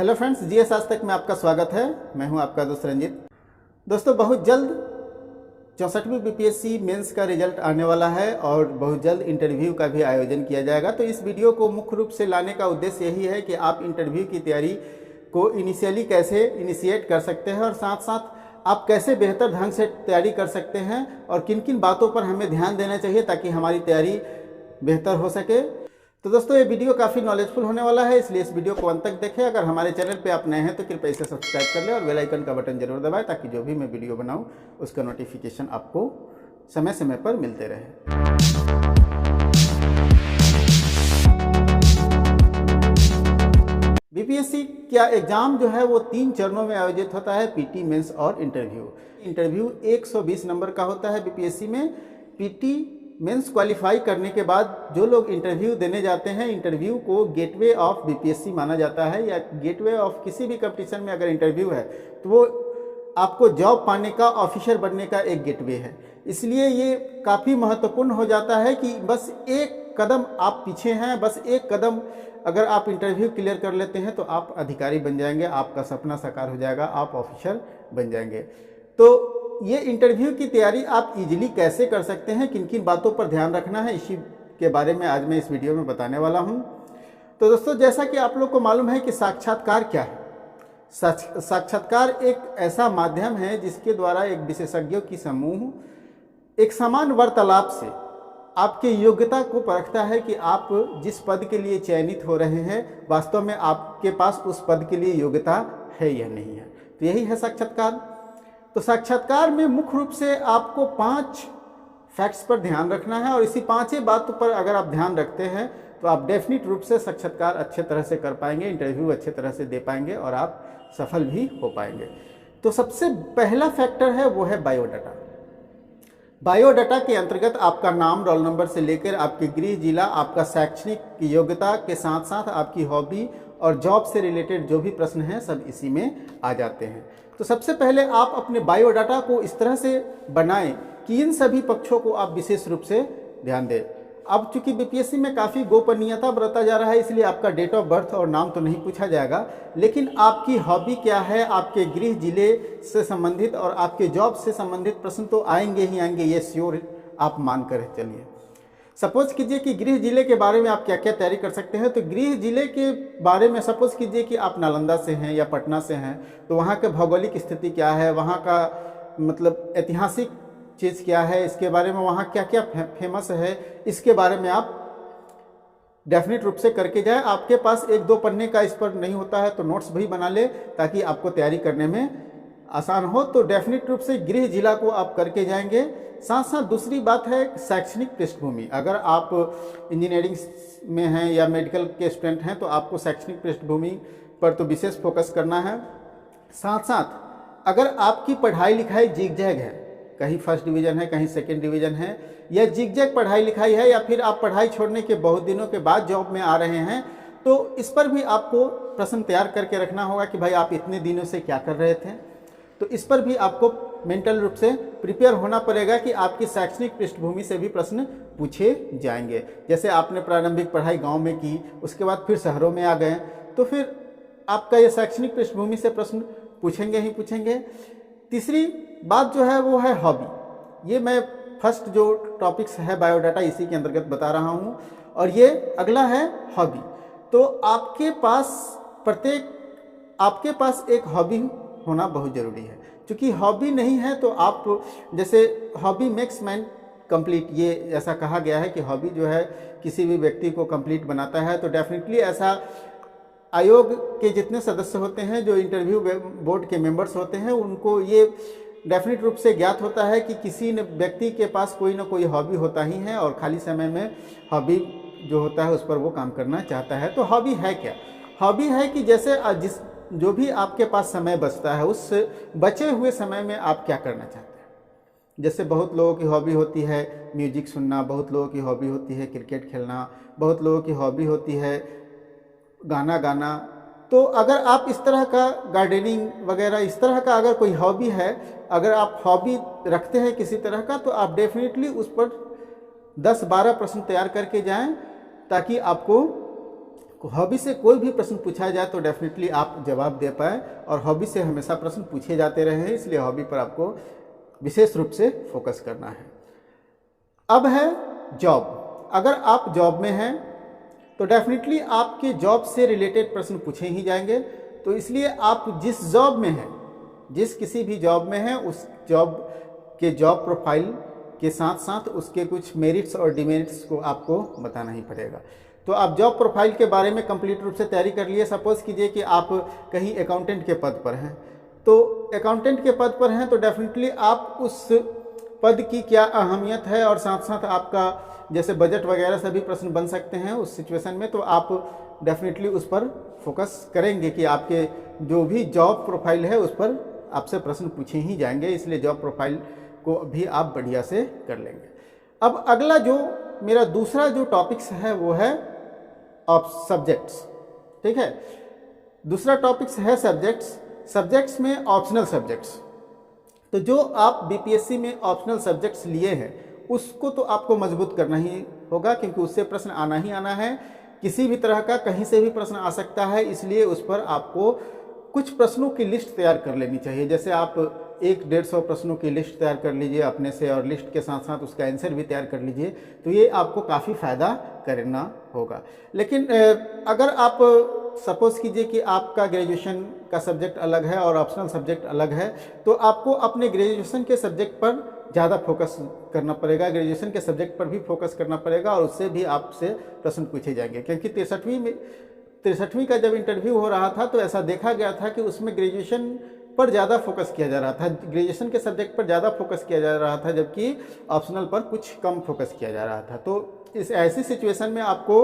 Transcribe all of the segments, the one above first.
Hello friends, GS आज तक में आपका स्वागत है। मैं हूं आपका दोस्त रंजित। दोस्तों, बहुत जल्द 64वीं बीपीएससी मेंस का रिजल्ट आने वाला है और बहुत जल्द इंटरव्यू का भी आयोजन किया जाएगा। तो इस वीडियो को मुख्य रूप से लाने का उद्देश्य यही है कि आप इंटरव्यू की तैयारी को इनिशियली कैसे इनिशिएट कर सकते हैं और साथ साथ आप कैसे बेहतर ढंग से तैयारी कर सकते हैं और किन किन बातों पर हमें ध्यान देना चाहिए ताकि हमारी तैयारी बेहतर हो सके। तो दोस्तों, ये वीडियो काफ़ी नॉलेजफुल होने वाला है, इसलिए इस वीडियो को अंत तक देखें। अगर हमारे चैनल पे आप नए हैं तो कृपया इसे सब्सक्राइब कर लें और बेल आइकन का बटन जरूर दबाएं ताकि जो भी मैं वीडियो बनाऊं उसका नोटिफिकेशन आपको समय समय पर मिलते रहे। बीपीएससी का एग्जाम जो है वो 3 चरणों में आयोजित होता है, पीटी, मेंस और इंटरव्यू 120 नंबर का होता है। बीपीएससी में पीटी मेंस क्वालिफाई करने के बाद जो लोग इंटरव्यू देने जाते हैं, इंटरव्यू को गेटवे ऑफ बीपीएससी माना जाता है या गेटवे ऑफ किसी भी कंपटीशन में अगर इंटरव्यू है तो वो आपको जॉब पाने का, ऑफिसर बनने का एक गेटवे है। इसलिए ये काफ़ी महत्वपूर्ण हो जाता है कि बस एक कदम आप पीछे हैं, बस एक कदम अगर आप इंटरव्यू क्लियर कर लेते हैं तो आप अधिकारी बन जाएंगे, आपका सपना साकार हो जाएगा, आप ऑफिसर बन जाएंगे। तो ये इंटरव्यू की तैयारी आप इजीली कैसे कर सकते हैं, किन किन बातों पर ध्यान रखना है, इसी के बारे में आज मैं इस वीडियो में बताने वाला हूं। तो दोस्तों, जैसा कि आप लोग को मालूम है कि साक्षात्कार क्या है। साक्षात्कार एक ऐसा माध्यम है जिसके द्वारा एक विशेषज्ञों की समूह एक समान वार्तालाप से आपके योग्यता को परखता है कि आप जिस पद के लिए चयनित हो रहे हैं वास्तव में आपके पास उस पद के लिए योग्यता है या नहीं है। तो यही है साक्षात्कार। तो साक्षात्कार में मुख्य रूप से आपको 5 फैक्ट्स पर ध्यान रखना है और इसी 5 बातों पर अगर आप ध्यान रखते हैं तो आप डेफिनेट रूप से साक्षात्कार अच्छे तरह से कर पाएंगे, इंटरव्यू अच्छे तरह से दे पाएंगे और आप सफल भी हो पाएंगे। तो सबसे पहला फैक्टर है वो है बायोडाटा। बायोडाटा के अंतर्गत आपका नाम, रोल नंबर से लेकर आपके गृह जिला, आपका शैक्षणिक योग्यता के साथ साथ आपकी हॉबी और जॉब से रिलेटेड जो भी प्रश्न हैं सब इसी में आ जाते हैं। तो सबसे पहले आप अपने बायोडाटा को इस तरह से बनाएं कि इन सभी पक्षों को आप विशेष रूप से ध्यान दें। अब चूंकि बीपीएससी में काफ़ी गोपनीयता बरता जा रहा है, इसलिए आपका डेट ऑफ बर्थ और नाम तो नहीं पूछा जाएगा, लेकिन आपकी हॉबी क्या है, आपके गृह जिले से संबंधित और आपके जॉब से संबंधित प्रश्न तो आएंगे ही आएंगे, ये श्योर आप मान कर चलिए। सपोज कीजिए कि गृह जिले के बारे में आप क्या क्या तैयारी कर सकते हैं। तो गृह जिले के बारे में सपोज कीजिए कि आप नालंदा से हैं या पटना से हैं, तो वहाँ के भौगोलिक स्थिति क्या है, वहाँ का मतलब ऐतिहासिक चीज़ क्या है, इसके बारे में वहाँ क्या क्या फेमस है, इसके बारे में आप डेफिनेट रूप से करके जाए। आपके पास 1-2 पन्ने का इस पर नहीं होता है तो नोट्स भी बना ले ताकि आपको तैयारी करने में आसान हो। तो डेफिनेट रूप से गृह जिला को आप करके जाएंगे। साथ साथ दूसरी बात है शैक्षणिक पृष्ठभूमि। अगर आप इंजीनियरिंग में हैं या मेडिकल के स्टूडेंट हैं तो आपको शैक्षणिक पृष्ठभूमि पर तो विशेष फोकस करना है। साथ साथ अगर आपकी पढ़ाई लिखाई जिग-जैग है, कहीं फर्स्ट डिवीज़न है, कहीं सेकेंड डिवीज़न है, या जिग-जैग पढ़ाई लिखाई है, या फिर आप पढ़ाई छोड़ने के बहुत दिनों के बाद जॉब में आ रहे हैं, तो इस पर भी आपको प्रश्न तैयार करके रखना होगा कि भाई आप इतने दिनों से क्या कर रहे थे। तो इस पर भी आपको मेंटल रूप से प्रिपेयर होना पड़ेगा कि आपकी शैक्षणिक पृष्ठभूमि से भी प्रश्न पूछे जाएंगे। जैसे आपने प्रारंभिक पढ़ाई गांव में की, उसके बाद फिर शहरों में आ गए, तो फिर आपका ये शैक्षणिक पृष्ठभूमि से प्रश्न पूछेंगे ही पूछेंगे। तीसरी बात जो है वो है हॉबी। ये मैं फर्स्ट जो टॉपिक्स है बायोडाटा इसी के अंतर्गत बता रहा हूँ और ये अगला है हॉबी। तो आपके पास एक हॉबी होना बहुत ज़रूरी है, क्योंकि हॉबी नहीं है तो आप, जैसे हॉबी मेक्स मैन कंप्लीट, ये ऐसा कहा गया है कि हॉबी जो है किसी भी व्यक्ति को कंप्लीट बनाता है। तो डेफिनेटली ऐसा आयोग के जितने सदस्य होते हैं, जो इंटरव्यू बोर्ड के मेंबर्स होते हैं, उनको ये डेफिनेट रूप से ज्ञात होता है कि किसी व्यक्ति के पास कोई ना कोई हॉबी होता ही है और खाली समय में हॉबी जो होता है उस पर वो काम करना चाहता है। तो हॉबी है क्या? हॉबी है कि जैसे जो भी आपके पास समय बचता है उस बचे हुए समय में आप क्या करना चाहते हैं। जैसे बहुत लोगों की हॉबी होती है म्यूजिक सुनना, बहुत लोगों की हॉबी होती है क्रिकेट खेलना, बहुत लोगों की हॉबी होती है गाना गाना। तो अगर आप इस तरह का गार्डनिंग वगैरह इस तरह का अगर कोई हॉबी है, अगर आप हॉबी रखते हैं किसी तरह का, तो आप डेफिनेटली उस पर 10-12 प्रश्न तैयार करके जाएं ताकि आपको हॉबी से कोई भी प्रश्न पूछा जाए तो डेफिनेटली आप जवाब दे पाए, और हॉबी से हमेशा प्रश्न पूछे जाते रहे हैं, इसलिए हॉबी पर आपको विशेष रूप से फोकस करना है। अब है जॉब। अगर आप जॉब में हैं तो डेफिनेटली आपके जॉब से रिलेटेड प्रश्न पूछे ही जाएंगे। तो इसलिए आप जिस जॉब में हैं, जिस किसी भी जॉब में हैं, उस जॉब के जॉब प्रोफाइल के साथ साथ उसके कुछ मेरिट्स और डिमेरिट्स को आपको बताना ही पड़ेगा। तो आप जॉब प्रोफाइल के बारे में कंप्लीट रूप से तैयारी कर लिए। सपोज कीजिए कि आप कहीं अकाउंटेंट के पद पर हैं, तो अकाउंटेंट के पद पर हैं तो डेफिनेटली आप उस पद की क्या अहमियत है, और साथ साथ आपका जैसे बजट वगैरह सभी प्रश्न बन सकते हैं उस सिचुएशन में, तो आप डेफिनेटली उस पर फोकस करेंगे कि आपके जो भी जॉब प्रोफाइल है उस पर आपसे प्रश्न पूछे ही जाएंगे, इसलिए जॉब प्रोफाइल को भी आप बढ़िया से कर लेंगे। अब अगला जो मेरा दूसरा जो टॉपिक्स है वो है सब्जेक्ट्स। ठीक है, दूसरा टॉपिक्स है सब्जेक्ट्स। सब्जेक्ट्स में ऑप्शनल सब्जेक्ट्स, तो जो आप बीपीएससी में ऑप्शनल सब्जेक्ट्स लिए हैं उसको तो आपको मजबूत करना ही होगा, क्योंकि उससे प्रश्न आना ही आना है। किसी भी तरह का कहीं से भी प्रश्न आ सकता है, इसलिए उस पर आपको कुछ प्रश्नों की लिस्ट तैयार कर लेनी चाहिए। जैसे आप 100-150 प्रश्नों की लिस्ट तैयार कर लीजिए अपने से, और लिस्ट के साथ साथ उसका आंसर भी तैयार कर लीजिए, तो ये आपको काफ़ी फ़ायदा करना होगा। लेकिन अगर आप सपोज कीजिए कि आपका ग्रेजुएशन का सब्जेक्ट अलग है और ऑप्शनल सब्जेक्ट अलग है, तो आपको अपने ग्रेजुएशन के सब्जेक्ट पर ज़्यादा फोकस करना पड़ेगा, ग्रेजुएशन के सब्जेक्ट पर भी फोकस करना पड़ेगा, और उससे भी आपसे प्रश्न पूछे जाएंगे। क्योंकि 63वीं का जब इंटरव्यू हो रहा था तो ऐसा देखा गया था कि उसमें ग्रेजुएशन पर ज़्यादा फोकस किया जा रहा था, ग्रेजुएशन के सब्जेक्ट पर ज़्यादा फोकस किया जा रहा था, जबकि ऑप्शनल पर कुछ कम फोकस किया जा रहा था। तो इस ऐसी सिचुएशन में आपको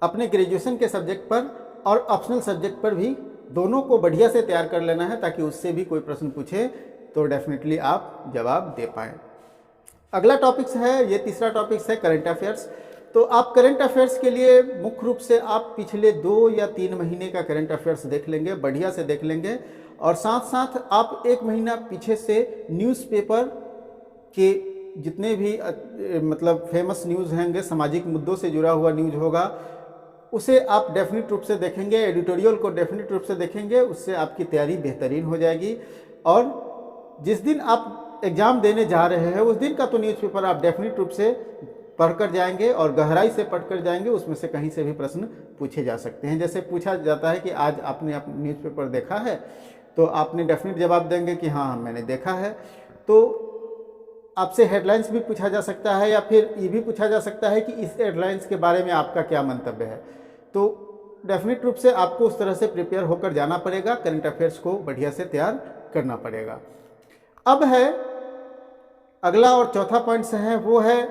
अपने ग्रेजुएशन के सब्जेक्ट पर और ऑप्शनल सब्जेक्ट पर भी दोनों को बढ़िया से तैयार कर लेना है, ताकि उससे भी कोई प्रश्न पूछे तो डेफिनेटली आप जवाब दे पाएँ। अगला टॉपिक्स है, ये तीसरा टॉपिक्स है करंट अफेयर्स। तो आप करंट अफेयर्स के लिए मुख्य रूप से आप पिछले 2 या 3 महीने का करंट अफेयर्स देख लेंगे, बढ़िया से देख लेंगे, और साथ साथ आप 1 महीना पीछे से न्यूज़पेपर के जितने भी मतलब फेमस न्यूज़ होंगे, सामाजिक मुद्दों से जुड़ा हुआ न्यूज़ होगा, उसे आप डेफिनेट रूप से देखेंगे, एडिटोरियल को डेफिनेट रूप से देखेंगे, उससे आपकी तैयारी बेहतरीन हो जाएगी। और जिस दिन आप एग्ज़ाम देने जा रहे हैं उस दिन का तो न्यूज़पेपर आप डेफिनेट रूप से पढ़कर जाएंगे और गहराई से पढ़कर जाएंगे, उसमें से कहीं से भी प्रश्न पूछे जा सकते हैं। जैसे पूछा जाता है कि आज आपने न्यूज़पेपर देखा है, तो आपने डेफिनेट जवाब देंगे कि हाँ मैंने देखा है। तो आपसे हेडलाइंस भी पूछा जा सकता है, या फिर ये भी पूछा जा सकता है कि इस हेडलाइंस के बारे में आपका क्या मंतव्य है। तो डेफिनेट रूप से आपको उस तरह से प्रिपेयर होकर जाना पड़ेगा, करंट अफेयर्स को बढ़िया से तैयार करना पड़ेगा। अब है अगला और चौथा पॉइंट्स है, वो है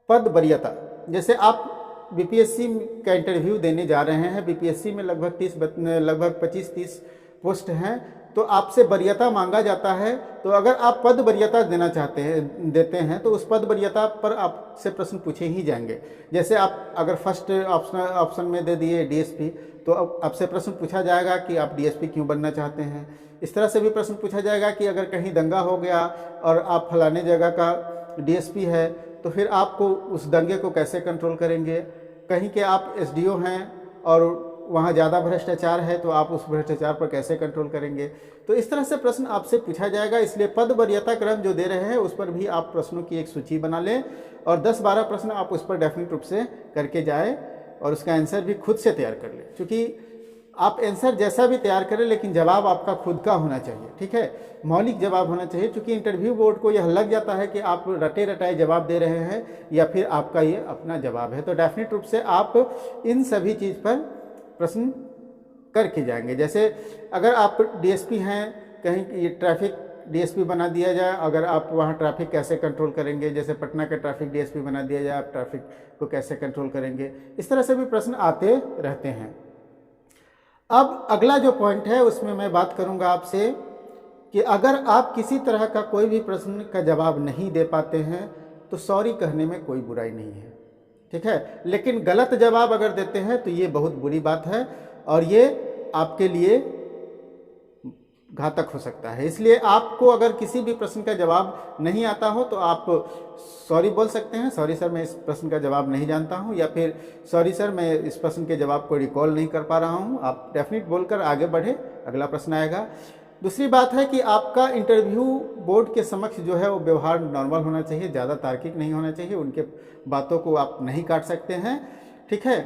पद वरीयता। जैसे आप बीपीएससी का इंटरव्यू देने जा रहे हैं, बीपीएससी में लगभग 25-30 पोस्ट हैं, तो आपसे वरीयता मांगा जाता है। तो अगर आप पद वरीयता देते हैं तो उस पद वरीयता पर आपसे प्रश्न पूछे ही जाएंगे। जैसे आप अगर फर्स्ट ऑप्शन में दे दिए डीएसपी, तो अब आपसे प्रश्न पूछा जाएगा कि आप डीएसपी क्यों बनना चाहते हैं। इस तरह से भी प्रश्न पूछा जाएगा कि अगर कहीं दंगा हो गया और आप फलाने जगह का डीएसपी है, तो फिर आपको उस दंगे को कैसे कंट्रोल करेंगे। कहीं के आप एसडीओ हैं और वहाँ ज़्यादा भ्रष्टाचार है, तो आप उस भ्रष्टाचार पर कैसे कंट्रोल करेंगे। तो इस तरह से प्रश्न आपसे पूछा जाएगा, इसलिए पद वरीयता क्रम जो दे रहे हैं उस पर भी आप प्रश्नों की एक सूची बना लें, और 10-12 प्रश्न आप उस पर डेफिनेट रूप से करके जाए, और उसका आंसर भी खुद से तैयार कर लें। क्योंकि आप आंसर जैसा भी तैयार करें, लेकिन जवाब आपका खुद का होना चाहिए, ठीक है, मौलिक जवाब होना चाहिए। क्योंकि इंटरव्यू बोर्ड को यह लग जाता है कि आप रटे रटाए जवाब दे रहे हैं, या फिर आपका ये अपना जवाब है। तो डेफिनेट रूप से आप इन सभी चीज़ पर प्रश्न करके जाएंगे। जैसे अगर आप डीएसपी हैं, कहीं ये ट्रैफिक डीएसपी बना दिया जाए, अगर आप वहाँ ट्रैफिक कैसे कंट्रोल करेंगे। जैसे पटना का ट्रैफिक डीएसपी बना दिया जाए, आप ट्रैफिक को कैसे कंट्रोल करेंगे। इस तरह से भी प्रश्न आते रहते हैं। अब अगला जो पॉइंट है उसमें मैं बात करूंगा आपसे कि अगर आप किसी तरह का कोई भी प्रश्न का जवाब नहीं दे पाते हैं तो सॉरी कहने में कोई बुराई नहीं है, ठीक है। लेकिन गलत जवाब अगर देते हैं तो ये बहुत बुरी बात है, और ये आपके लिए घातक हो सकता है। इसलिए आपको अगर किसी भी प्रश्न का जवाब नहीं आता हो तो आप सॉरी बोल सकते हैं, सॉरी सर मैं इस प्रश्न का जवाब नहीं जानता हूं, या फिर सॉरी सर मैं इस प्रश्न के जवाब को रिकॉल नहीं कर पा रहा हूं। आप डेफिनेट बोलकर आगे बढ़े, अगला प्रश्न आएगा। दूसरी बात है कि आपका इंटरव्यू बोर्ड के समक्ष जो है वो व्यवहार नॉर्मल होना चाहिए, ज़्यादा तार्किक नहीं होना चाहिए, उनके बातों को आप नहीं काट सकते हैं, ठीक है।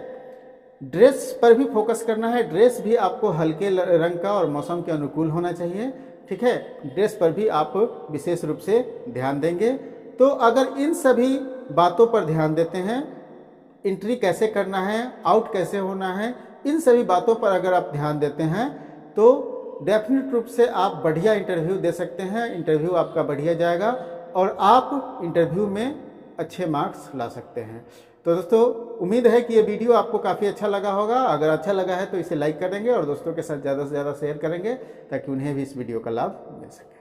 ड्रेस पर भी फोकस करना है, ड्रेस भी आपको हल्के रंग का और मौसम के अनुकूल होना चाहिए, ठीक है। ड्रेस पर भी आप विशेष रूप से ध्यान देंगे। तो अगर इन सभी बातों पर ध्यान देते हैं, एंट्री कैसे करना है, आउट कैसे होना है, इन सभी बातों पर अगर आप ध्यान देते हैं तो डेफिनेट रूप से आप बढ़िया इंटरव्यू दे सकते हैं, इंटरव्यू आपका बढ़िया जाएगा और आप इंटरव्यू में अच्छे मार्क्स ला सकते हैं। तो दोस्तों उम्मीद है कि ये वीडियो आपको काफ़ी अच्छा लगा होगा। अगर अच्छा लगा है तो इसे लाइक कर देंगे और दोस्तों के साथ ज़्यादा से ज़्यादा शेयर करेंगे ताकि उन्हें भी इस वीडियो का लाभ मिल सके।